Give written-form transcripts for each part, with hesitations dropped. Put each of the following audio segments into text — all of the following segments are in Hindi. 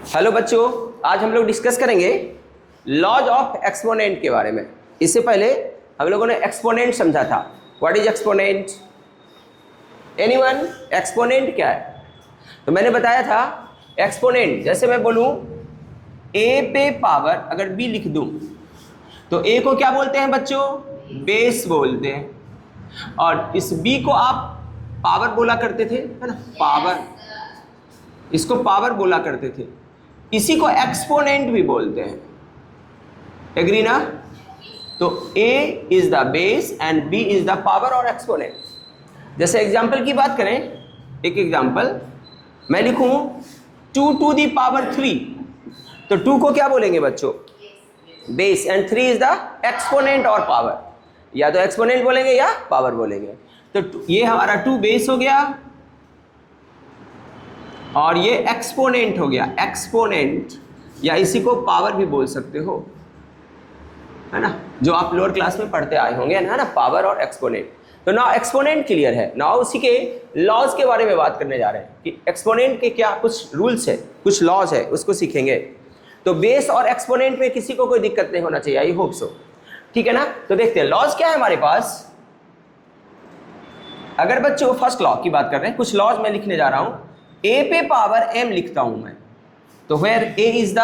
हेलो बच्चों, आज हम लोग डिस्कस करेंगे लॉज ऑफ एक्सपोनेंट के बारे में। इससे पहले हम लोगों ने एक्सपोनेंट समझा था। What is exponent? Anyone? Exponent क्या है? तो मैंने बताया था एक्सपोनेंट जैसे मैं बोलूं ए पे पावर अगर बी लिख दूं तो ए को क्या बोलते हैं बच्चों? बेस बोलते हैं। और इस बी को आप पावर बोला करते थे, है ना? पावर, इसको पावर बोला करते थे। इसी को एक्सपोनेंट भी बोलते हैं। एग्री ना? तो A is the base and B is the power और एक्सपोनेंट। जैसे एग्जांपल की बात करें, एक एग्जांपल मैं लिखूं 2 to the power 3, तो 2 को क्या बोलेंगे बच्चों? Base, and 3 is the exponent और पावर। या तो एक्सपोनेंट बोलेंगे या पावर बोलेंगे। तो ये हमारा 2 बेस हो गया और ये एक्सपोनेंट हो गया। एक्सपोनेंट या इसी को पावर भी बोल सकते हो, है ना? जो आप लोअर क्लास में पढ़ते आए होंगे, है ना? पावर और एक्सपोनेंट। तो नाउ एक्सपोनेंट क्लियर है। नाउ उसी के लॉज के बारे में बात करने जा रहे हैं कि एक्सपोनेंट के क्या कुछ रूल्स है, कुछ लॉज है, उसको सीखेंगे। तो बेस और एक्सपोनेंट में किसी को कोई दिक्कत नहीं होना चाहिए, आई होप सो। ठीक है ना? तो देखते हैं लॉज क्या है हमारे पास। अगर बच्चों फर्स्ट लॉ की बात कर रहे हैं, कुछ लॉज मैं लिखने जा रहा हूं। ए पे पावर एम लिखता हूं मैं, तो where a is the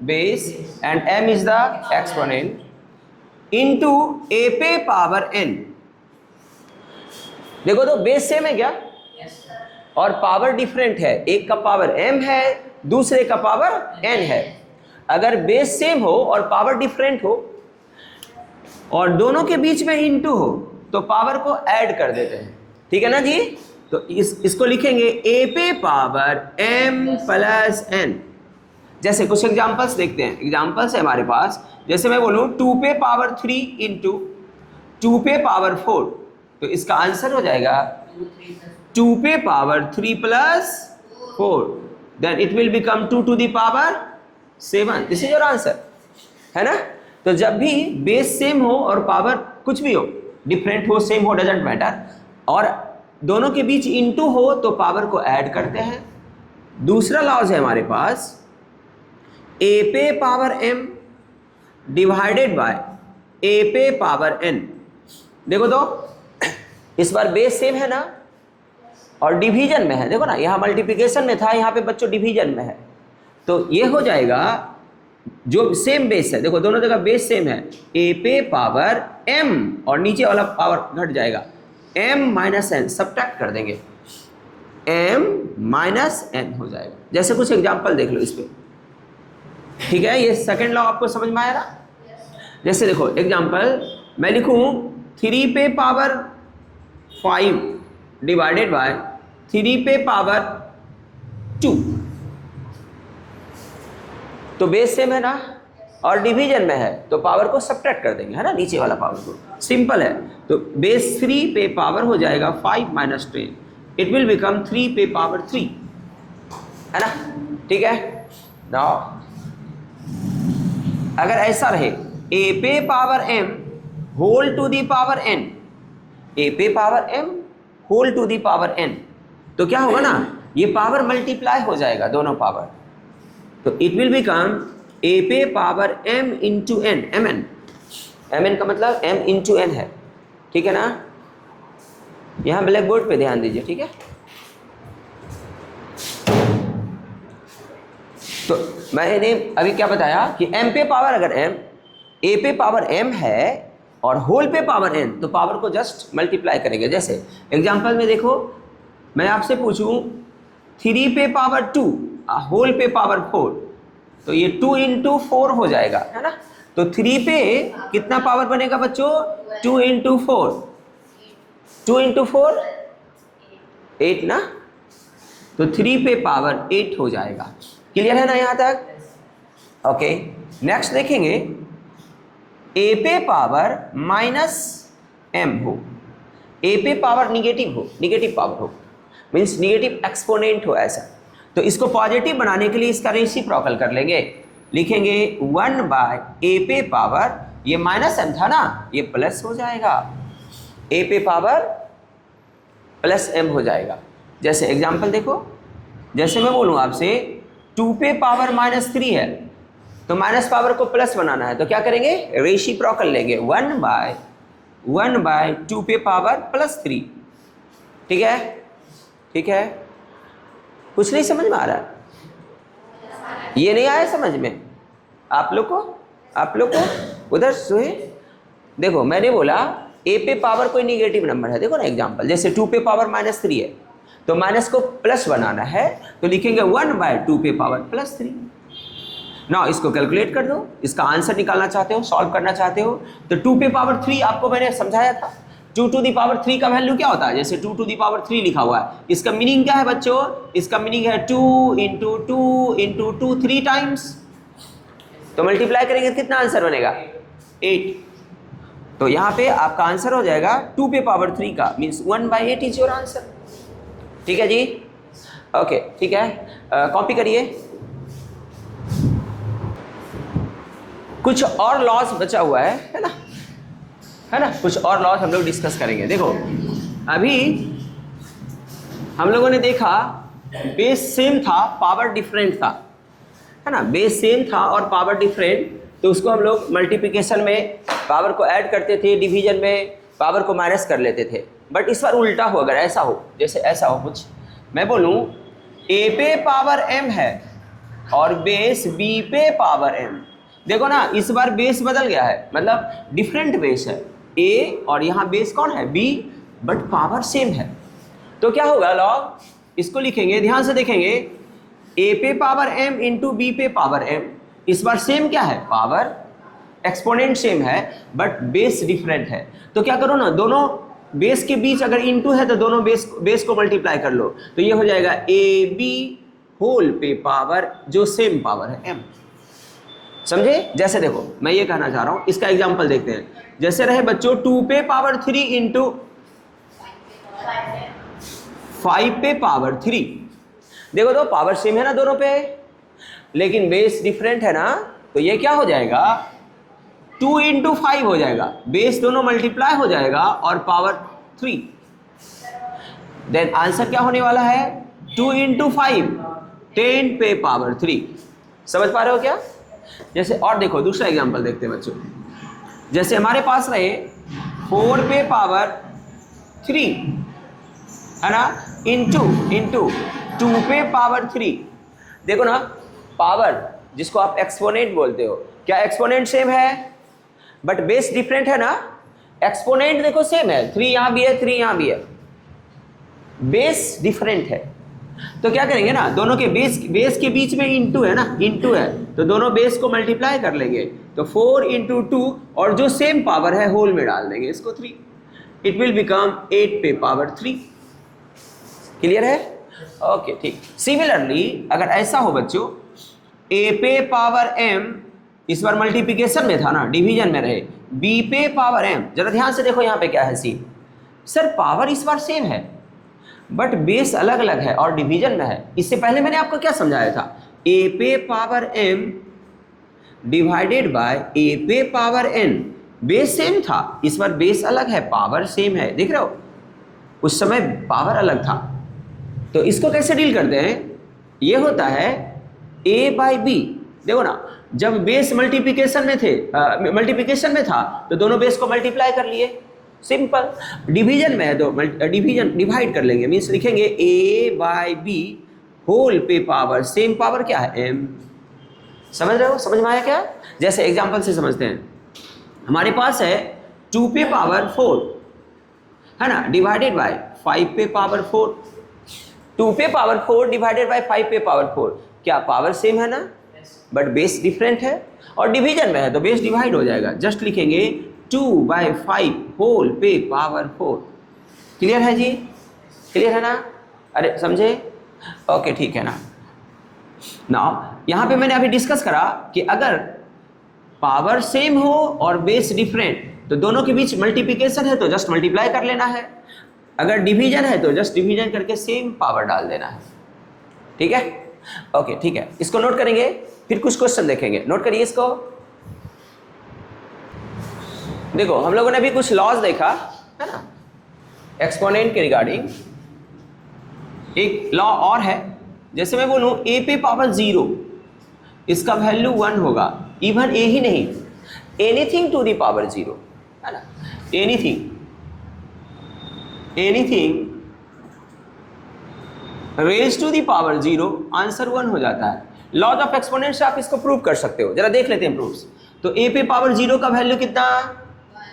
base and m is the exponent into a पे पावर एन। देखो तो बेस सेम है क्या? और पावर डिफरेंट है। एक का पावर m है, दूसरे का पावर n है। अगर बेस सेम हो और पावर डिफरेंट हो और दोनों के बीच में इनटू हो तो पावर को ऐड कर देते हैं। ठीक है ना जी? तो इसको लिखेंगे a पे पावर m प्लस n। जैसे कुछ एग्जांपल्स देखते हैं। एग्जांपल्स है हमारे पास, जैसे मैं बोलूं 2 पे पावर 3 इंटू 2 पे पावर 4, तो इसका आंसर हो जाएगा 2 पे power 3 plus 4, then it will become 2 to the power 7। This is your answer, है ना? तो जब भी बेस सेम हो और पावर कुछ भी हो, डिफरेंट हो, सेम हो, डजेंट मैटर, और दोनों के बीच इनटू हो तो पावर को ऐड करते हैं। दूसरा लॉज है हमारे पास a पे power m divided by a पे पावर n। देखो तो इस बार बेस सेम है ना और डिवीजन में है। देखो ना, यहाँ मल्टीप्लिकेशन में था, यहाँ पे बच्चों डिवीजन में है। तो ये हो जाएगा जो सेम बेस है, देखो दोनों जगह बेस सेम है, a पे पावर m और नीचे वाला पावर घट जाएगा, m माइनस n, सब्ट्रैक्ट कर देंगे, m माइनस n हो जाएगा। जैसे कुछ एग्जांपल देख लो इस पे। ठीक है, ये सेकंड लॉ आपको समझ में आया ना? जैसे देखो एग्जांपल मैं लिखूं 3 पे पावर 5 डिवाइडेड बाय 3 पे पावर 2, तो बेस सेम है ना और डिवीजन में है तो पावर को सब्ट्रैक्ट कर देंगे, है ना? नीचे वाला पावर को। सिंपल है। तो बेस 3 पे पावर हो जाएगा 5 माइनस 10, इट विल बिकम 3 पे पावर 3, है ना? ठीक है। नाउ अगर ऐसा रहे a पे power m whole to the power n, a पे power m whole to the power n, तो क्या होगा ना, ये पावर मल्टीप्लाई हो जाएगा दोनों पावर, तो इट विल बिकम a पे power m into n, mn। mn का मतलब m इंटू n है। ठीक है ना? यहाँ ब्लैक बोर्ड पे ध्यान दीजिए। ठीक है, तो मैंने अभी क्या बताया कि m पे पावर अगर m, a पे पावर m है और होल पे पावर n, तो पावर को जस्ट मल्टीप्लाई करेंगे। जैसे एग्जांपल में देखो, मैं आपसे पूछूं 3 पे पावर 2 होल पे पावर 4, तो ये 2 इंटू 4 हो जाएगा, है ना? तो 3 पे कितना पावर बनेगा बच्चों? 2 इंटू 4, 2 इंटू 4 8 ना, तो 3 पे पावर 8 हो जाएगा। क्लियर है ना यहाँ तक? ओके, नेक्स्ट देखेंगे a पे पावर माइनस m हो, a पे पावर निगेटिव हो, निगेटिव पावर हो, मीन्स निगेटिव एक्सपोनेंट हो ऐसा, तो इसको पॉजिटिव बनाने के लिए इसका रेसिप्रोकल कर लेंगे। लिखेंगे 1 बाय a पे पावर, ये माइनस m था ना, ये प्लस हो जाएगा, a पे पावर प्लस m हो जाएगा। जैसे एग्जांपल देखो, जैसे मैं बोलूँ आपसे 2 पे पावर -3 है, तो माइनस पावर को प्लस बनाना है, तो क्या करेंगे, रेसिप्रोकल लेंगे, 1/2 पे पावर +3। ठीक है, ठीक है, कुछ नहीं समझ में आ रहा है, ये नहीं आया समझ में आप लोग को उधर सुने। देखो मैंने बोला a पे पावर कोई निगेटिव नंबर है, देखो ना एग्जांपल, जैसे 2 पे पावर -3 है, तो माइनस को प्लस बनाना है, तो लिखेंगे 1/2 पे पावर +3। ना इसको कैलकुलेट कर दो, इसका आंसर निकालना चाहते हो, सॉल्व करना चाहते हो, तो 2 पे पावर 3 आपको मैंने समझाया था, 2 टू दी पावर 3 का वैल्यू क्या होता है, जैसे 2 टू दी पावर 3 लिखा हुआ है, इसका मीनिंग क्या है बच्चों, इसका मीनिंग है 2 × 2 × 2 3 टाइम्स, तो मल्टीप्लाई करेंगे कितना आंसर बनेगा, 8। तो यहाँ पे आपका आंसर हो जाएगा 2 पे पावर 3 का, मीन्स 1/8 इज योर आंसर। ठीक है जी, ओके, ठीक है, कॉपी करिए। कुछ और लॉस बचा हुआ है ना, कुछ और लॉस हम लोग डिस्कस करेंगे। देखो अभी हम लोगों ने देखा बेस सेम था, पावर डिफरेंट था, है ना, बेस सेम था और पावर डिफरेंट, तो उसको हम लोग मल्टीप्लिकेशन में पावर को ऐड करते थे, डिवीजन में पावर को माइनस कर लेते थे। बट इस बार उल्टा हो, अगर ऐसा हो, जैसे ऐसा हो कुछ, मैं बोलूँ a पे पावर m है और बेस b पे पावर m, देखो ना इस बार बेस बदल गया है, मतलब डिफरेंट बेस है, a और यहाँ बेस कौन है, b, बट पावर सेम है, तो क्या होगा लॉग, इसको लिखेंगे, ध्यान से देखेंगे, a पे पावर m इंटू b पे पावर m, इस बार सेम क्या है, पावर, एक्सपोनेंट सेम है बट बेस डिफरेंट है, तो क्या करो ना, दोनों बेस के बीच अगर इंटू है तो दोनों बेस को मल्टीप्लाई कर लो, तो ये हो जाएगा ab होल पे पावर जो सेम पावर है m। समझे, जैसे देखो मैं ये कहना चाह रहा हूं, इसका एग्जांपल देखते हैं, जैसे रहे बच्चों 2 पे पावर 3 इंटू 5 पे पावर 3, देखो तो पावर सेम है ना दोनों पे, लेकिन बेस डिफरेंट है ना, तो ये क्या हो जाएगा, 2 × 5 हो जाएगा, बेस दोनों मल्टीप्लाई हो जाएगा और पावर 3, देन आंसर क्या होने वाला है, 2 × 5 10 पे पावर 3। समझ पा रहे हो क्या, जैसे और देखो दूसरा एग्जांपल देखते हैं बच्चों, जैसे हमारे पास रहे 4 पे पावर 3, है ना, इंटू 2 पे पावर 3, देखो ना पावर जिसको आप एक्सपोनेंट बोलते हो, क्या एक्सपोनेंट सेम है बट बेस डिफरेंट है ना, एक्सपोनेंट देखो सेम है, 3 यहाँ भी है 3 यहाँ भी है, बेस डिफरेंट है, तो क्या करेंगे ना, दोनों के बेस के बीच में इंटू है ना, इंटू है, तो दोनों बेस को मल्टीप्लाई कर लेंगे, तो 4 × 2 और जो सेम पावर है होल में डाल देंगे इसको 3, इट विल बिकम 8 पे पावर 3। क्लियर है, ओके ठीक। सिमिलरली अगर ऐसा हो बच्चों, a पे पावर m, इस बार मल्टीप्लिकेशन में था ना, डिवीजन में रहे, b पे पावर m, जरा ध्यान से देखो यहाँ पे क्या है सीन, सर पावर इस बार सेम है बट बेस अलग अलग है और डिवीजन में है। इससे पहले मैंने आपको क्या समझाया था, a पे power m divided by a पे पावर n, बेस सेम था, इस बार बेस अलग है, पावर सेम है, देख रहे हो, उस समय पावर अलग था, तो इसको कैसे डील करते हैं, ये होता है a/b, देखो ना जब बेस मल्टीप्लिकेशन में था तो दोनों बेस को मल्टीप्लाई कर लिए, सिंपल, डिवीजन में है तो डिवीजन डिवाइड कर लेंगे, मीन्स लिखेंगे a/b होल पे पावर, सेम पावर क्या है m। समझ रहे हो, समझ में आया क्या, जैसे एग्जांपल से समझते हैं, हमारे पास है 2 पे पावर 4, है ना, डिवाइडेड बाय 5 पे पावर 4, 2 पे पावर 4 डिवाइडेड बाय 5 पे पावर 4, क्या पावर सेम है ना, बट बेस डिफरेंट है, और डिवीजन में है तो बेस डिवाइड हो जाएगा, जस्ट लिखेंगे 2/5 होल पे पावर 4। क्लियर है जी, क्लियर है ना, अरे समझे, ओके ठीक है ना। नाउ यहाँ पे मैंने अभी डिस्कस करा कि अगर पावर सेम हो और बेस डिफरेंट, तो दोनों के बीच मल्टीप्लिकेशन है तो जस्ट मल्टीप्लाई कर लेना है, अगर डिवीजन है तो जस्ट डिवीजन करके सेम पावर डाल देना है। ठीक है, ओके ठीक है, इसको नोट करेंगे, फिर कुछ क्वेश्चन देखेंगे, नोट करिए इसको। देखो हम लोगों ने अभी कुछ लॉज देखा है ना एक्सपोनेंट के रिगार्डिंग, एक लॉ और है जैसे मैं बोलूं a पे पावर 0, इसका वैल्यू 1 होगा। इवन a ही नहीं, एनीथिंग टू द पावर 0, है ना, anything raise to the power 0, answer 1 हो जाता है। लॉज ऑफ एक्सपोनेंट से आप इसको प्रूव कर सकते हो, जरा देख लेते हैं प्रूफ्स। तो a पे पावर 0 का वैल्यू कितना,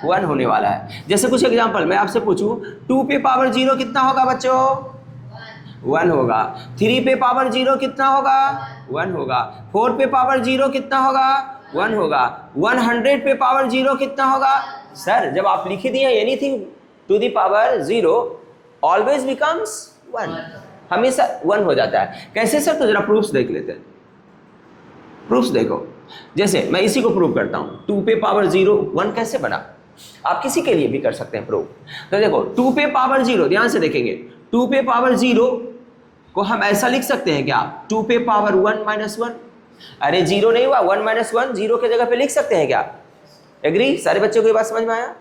1 होने वाला है। जैसे कुछ एग्जांपल मैं आपसे पूछूं, 2 पे पावर 0 कितना होगा बच्चों, 1 होगा। 3 पे पावर 0 कितना होगा, 1 होगा। 4 पे पावर 0 कितना होगा, 1 होगा। 100 पे पावर 0 कितना होगा। सर जब आप लिख दिए anything to the power 0 always becomes 1, हमेशा 1 हो जाता है। कैसे सर, तो जरा प्रूफ्स देख लेते हैं। प्रूफ्स देखो, जैसे मैं इसी को प्रूव करता हूँ, 2 पे पावर 0 1 कैसे बना, आप किसी के लिए भी कर सकते हैं प्रूव। तो देखो 2 पे पावर 0, ध्यान से देखेंगे, 2 पे पावर 0 को हम ऐसा लिख सकते हैं क्या, 2 पे पावर 1 माइनस 1। अरे 0 नहीं हुआ, 1 माइनस 1 0 के जगह पे लिख सकते हैं क्या। एग्री, सारे बच्चों को ये बात समझ में आया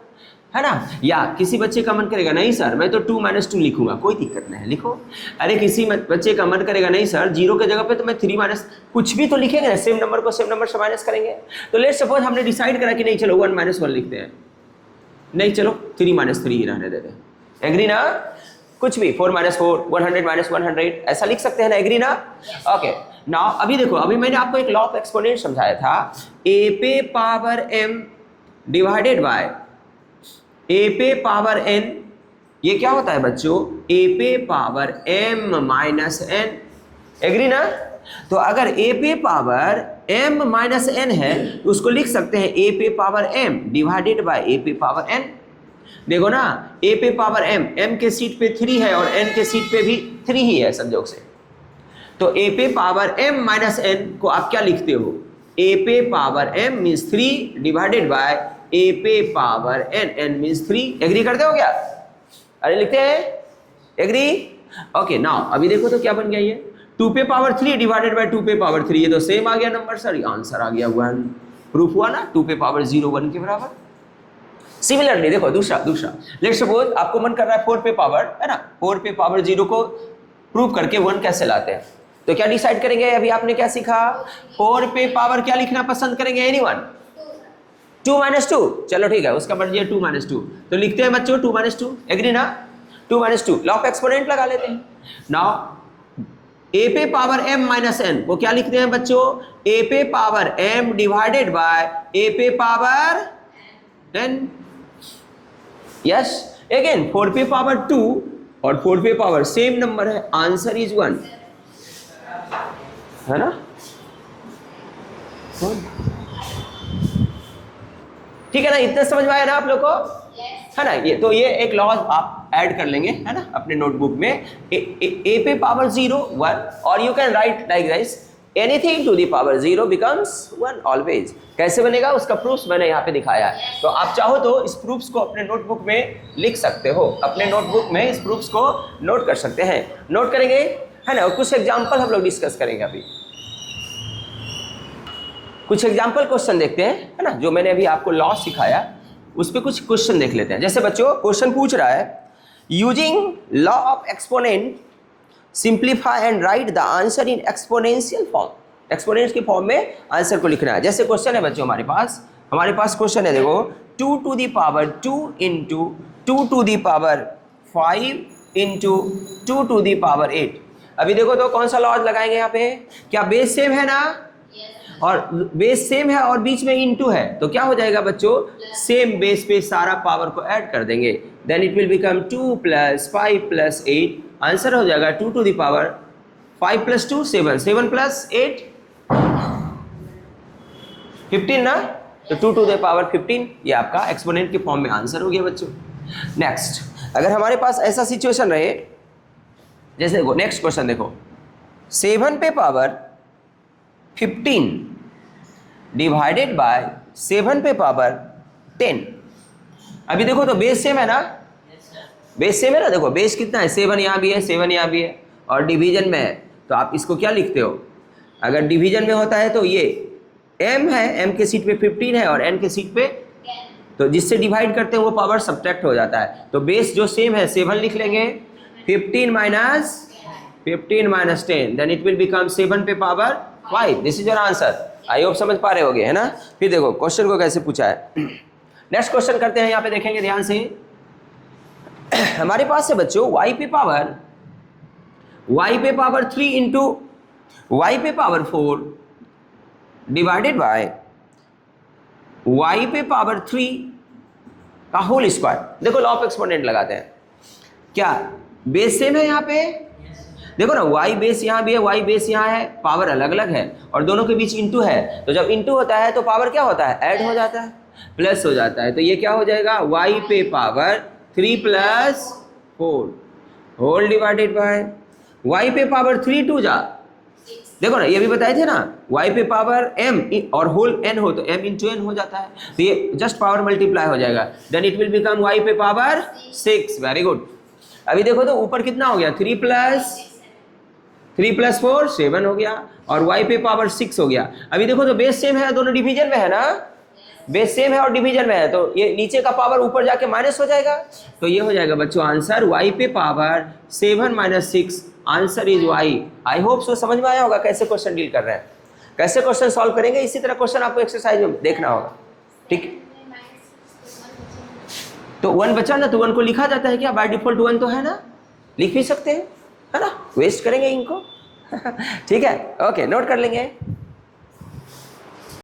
है ना। या किसी बच्चे का मन करेगा नहीं सर मैं तो 2 माइनस 2 लिखूंगा, कोई दिक्कत नहीं है, लिखो। अरे किसी बच्चे का मन करेगा नहीं सर 0 के जगह पे तो मैं 3 माइनस कुछ भी तो लिखेंगे ना, सेम नंबर को सेम नंबर से माइनस करेंगे। तो लेट्स सपोज हमने डिसाइड करा कि नहीं चलो 1 माइनस 1 लिखते हैं, नहीं चलो 3 माइनस 3 ही रहने देते हैं। एग्री ना, कुछ भी 4 माइनस 4, 100 माइनस 100 ऐसा लिख सकते हैं ना। एग्री ना, ओके। नाउ अभी देखो, अभी मैंने आपको एक लॉ ऑफ एक्सपोनेंट समझाया था, a पे power m divided by a पे पावर n, ये क्या होता है बच्चों, a पे power m minus n। Agree ना। तो अगर a पे पावर m माइनस n है तो उसको लिख सकते हैं a पे power m divided by a पे पावर n। देखो ना, a पे पावर m के सीट पे 3 है और n के सीट पे भी 3 ही है संयोग से। तो a पे पावर m माइनस n को आप क्या लिखते हो, a पे power m means 3 divided by a पे पावर n मीन्स 3। एग्री करते हो क्या, अरे लिखते हैं, एग्री, ओके। नाउ अभी देखो तो क्या बन गया ये, 2 पे पावर 3 डिवाइडेड बाय 2 पे पावर 3, ये तो सेम आ गया नंबर सर, आंसर आ गया 1। प्रूफ हुआ ना, 2 पे पावर 0 1 के बराबर। सिमिलरली देखो दूसरा लेट्स सपोज आपको मन कर रहा है 4 पे पावर, है ना, 4 पे पावर 0 को प्रूव करके 1 कैसे लाते हैं, तो क्या डिसाइड करेंगे, अभी आपने क्या सीखा, 4 पे पावर क्या लिखना पसंद करेंगे, एनीवन, 2 माइनस 2, चलो ठीक है, उसका मर्जी है 2 माइनस 2, तो लिखते हैं बच्चों 2 माइनस 2। एग्री ना, 2 माइनस 2 लॉ ऑफ एक्सपोनेंट लगा लेते हैं। नाउ a पे पावर m माइनस n को क्या लिखते हैं बच्चों, a पे power m divided by a पे पावर n। यस, अगेन 4 पे पावर 2 और 4 पे पावर सेम नंबर है, आंसर इज 1, है ना। ठीक है ना, इतना समझ में आया ना आप लोग को, है ना। ये तो ये एक लॉ आप ऐड कर लेंगे, है ना, अपने नोटबुक में, a पे पावर 0 1 और you can write like this, anything to the power 0 becomes 1 always. कैसे बनेगा उसका प्रूफ्स मैंने यहाँ पे दिखाया है, तो आप चाहो तो इस प्रूफ्स को अपने नोटबुक में लिख सकते हो, अपने नोटबुक में इस प्रूफ्स को नोट कर सकते हैं, नोट करेंगे, है ना। और कुछ एग्जाम्पल हम लोग डिस्कस करेंगे अभी, कुछ एग्जाम्पल क्वेश्चन देखते हैं, है ना, जो मैंने अभी आपको लॉ सिखाया उस पर कुछ क्वेश्चन देख लेते हैं। जैसे बच्चों क्वेश्चन पूछ रहा है, using law of exponent simplify and right the answer in exponential form. Exponent की फॉर्म में आंसर को लिखना है। जैसे क्वेश्चन है बच्चों हमारे पास क्वेश्चन है, देखो 2 to the power 2 into 2 to the power 5 into 2 to the power 8। अभी देखो तो कौन सा लॉ लगाएंगे यहाँ पे, क्या बेस सेम है ना, और बेस सेम है और बीच में इनटू है, तो क्या हो जाएगा बच्चों, सेम बेस पे सारा पावर को ऐड कर देंगे, then it will become 2 plus 5 plus 8, answer हो जाएगा 2 to the power 5 plus 2 7, 7 plus 8 15 ना, तो 2 टू द पावर 15, ये आपका एक्सपोनेंट के फॉर्म में आंसर हो गया बच्चों। नेक्स्ट, अगर हमारे पास ऐसा सिचुएशन रहे, जैसे देखो नेक्स्ट क्वेश्चन देखो, 7 पे पावर 15 डिवाइडेड बाय 7 पे पावर 10। अभी देखो तो बेस सेम है ना, बेस सेम है ना, देखो बेस कितना है, 7 यहाँ भी है 7 यहाँ भी है, और डिवीजन में है, तो आप इसको क्या लिखते हो, अगर डिवीजन में होता है तो ये m है, m के सीट पे 15 है और n के सीट पे, तो जिससे डिवाइड करते हैं वो पावर सब्ट्रैक्ट हो जाता है, तो बेस जो सेम है 7 लिख लेंगे, 15 minus 15 minus 10, then it will become 7 पे power 5. This is your answer. I hope समझ पा रहे होगे, है ना. फिर देखो क्वेश्चन को कैसे पूछा है. नेक्स्ट क्वेश्चन करते हैं. यहाँ पे देखेंगे ध्यान से. हमारे पास है बच्चों y पे पावर 3 इंटू y पे पावर 4 डिवाइडेड बाय y पे पावर 3 का होल स्क्वायर. देखो लॉ ऑफ एक्सपोनेंट लगाते हैं. क्या बेस सेम है यहाँ पे? देखो ना, y बेस यहाँ भी है, y बेस यहाँ है, पावर अलग अलग है और दोनों के बीच इंटू है. तो जब इंटू होता है तो पावर क्या होता है? ऐड हो जाता है, प्लस हो जाता है. तो ये क्या हो जाएगा? y पे power 3 plus 4 whole divided by y पे पावर 3 2 जा. देखो ना, ये भी बताए थे ना, y पे पावर m और होल n हो तो m इंटू n हो जाता है. तो ये जस्ट पावर मल्टीप्लाई हो जाएगा. Then it will become y पे पावर 6. Very good. अभी देखो तो ऊपर कितना हो गया? 3 प्लस 4 7 हो गया और y पे पावर 6 हो गया. अभी देखो तो बेस सेम है, दोनों डिवीजन में है ना. बेस सेम है और डिवीजन में है तो ये नीचे का पावर ऊपर जाके माइनस हो जाएगा. तो ये हो जाएगा बच्चों आंसर y पे power 7 minus 6. Answer is y. I hope so समझ में आया होगा कैसे क्वेश्चन डील कर रहे हैं, कैसे क्वेश्चन सॉल्व करेंगे. इसी तरह क्वेश्चन आपको एक्सरसाइज में देखना होगा. ठीक. तो 1 बचा ना, तो 1 को लिखा जाता है क्या? बाय डिफॉल्ट 1 तो है ना, लिख भी सकते हैं, है ना. वेस्ट करेंगे इनको. ठीक है, ओके, नोट कर लेंगे.